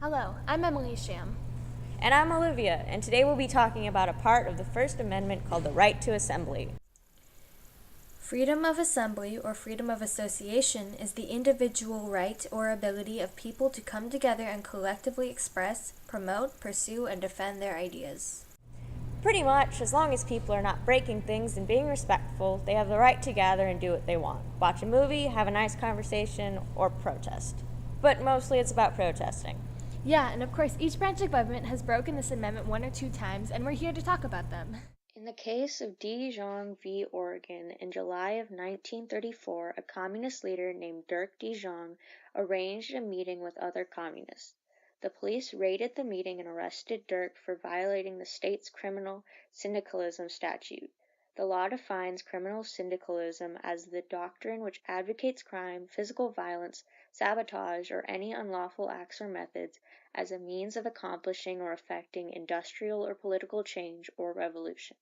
Hello, I'm Emily Sham. And I'm Olivia, and today we'll be talking about a part of the First Amendment called the right to assembly. Freedom of assembly or freedom of association is the individual right or ability of people to come together and collectively express, promote, pursue, and defend their ideas. Pretty much, as long as people are not breaking things and being respectful, they have the right to gather and do what they want. Watch a movie, have a nice conversation, or protest. But mostly it's about protesting. Yeah, and of course, each branch of government has broken this amendment one or two times, and we're here to talk about them. In the case of Dijon v. Oregon, in July of 1934, a communist leader named Dirk Dijon arranged a meeting with other communists. The police raided the meeting and arrested Dirk for violating the state's criminal syndicalism statute. The law defines criminal syndicalism as the doctrine which advocates crime, physical violence, sabotage, or any unlawful acts or methods as a means of accomplishing or effecting industrial or political change or revolution.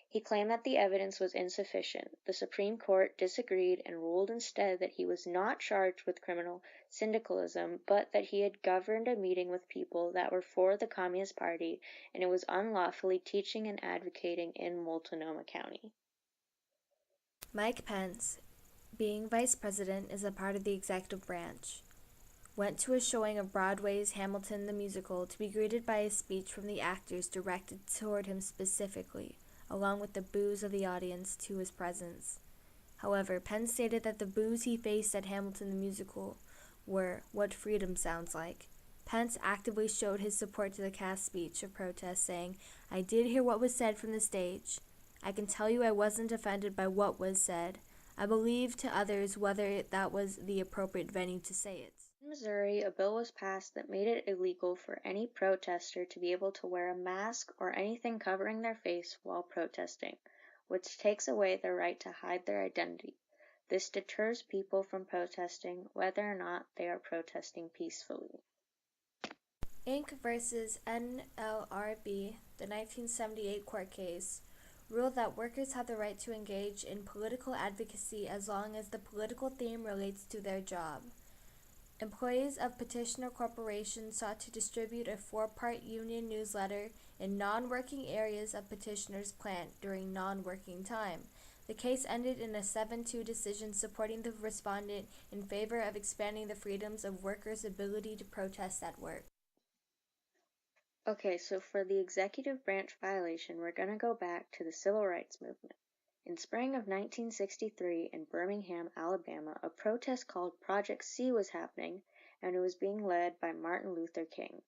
He claimed that the evidence was insufficient. The Supreme Court disagreed and ruled instead that he was not charged with criminal syndicalism, but that he had governed a meeting with people that were for the Communist Party, and it was unlawfully teaching and advocating in Multnomah County. Mike Pence, being vice president, is a part of the executive branch. Went to a showing of Broadway's Hamilton the Musical to be greeted by a speech from the actors directed toward him specifically, along with the boos of the audience to his presence. However, Pence stated that the boos he faced at Hamilton the Musical were what freedom sounds like. Pence actively showed his support to the cast speech of protest, saying, "I did hear what was said from the stage. I can tell you I wasn't offended by what was said. I believe to others whether that was the appropriate venue to say it." In Missouri, a bill was passed that made it illegal for any protester to be able to wear a mask or anything covering their face while protesting, which takes away their right to hide their identity. This deters people from protesting, whether or not they are protesting peacefully. Inc. versus NLRB, the 1978 court case, ruled that workers have the right to engage in political advocacy as long as the political theme relates to their job. Employees of Petitioner Corporation sought to distribute a 4-part union newsletter in non-working areas of Petitioner's plant during non-working time. The case ended in a 7-2 decision supporting the respondent in favor of expanding the freedoms of workers' ability to protest at work. Okay, so for the executive branch violation, we're going to go back to the Civil Rights Movement. In spring of 1963, in Birmingham, Alabama, a protest called Project C was happening, and it was being led by Martin Luther King.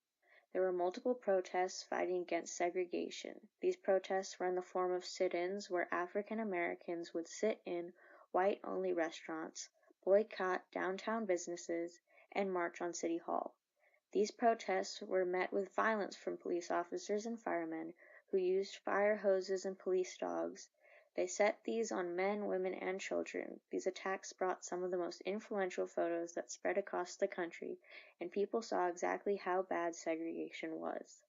There were multiple protests fighting against segregation. These protests were in the form of sit-ins where African Americans would sit in white-only restaurants, boycott downtown businesses, and march on City Hall. These protests were met with violence from police officers and firemen who used fire hoses and police dogs. They set these on men, women, and children. These attacks brought some of the most influential photos that spread across the country, and people saw exactly how bad segregation was.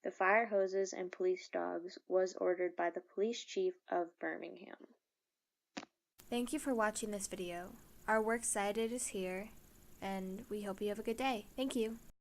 The fire hoses and police dogs was ordered by the police chief of Birmingham. Thank you for watching this video. Our works cited is here, and we hope you have a good day. Thank you.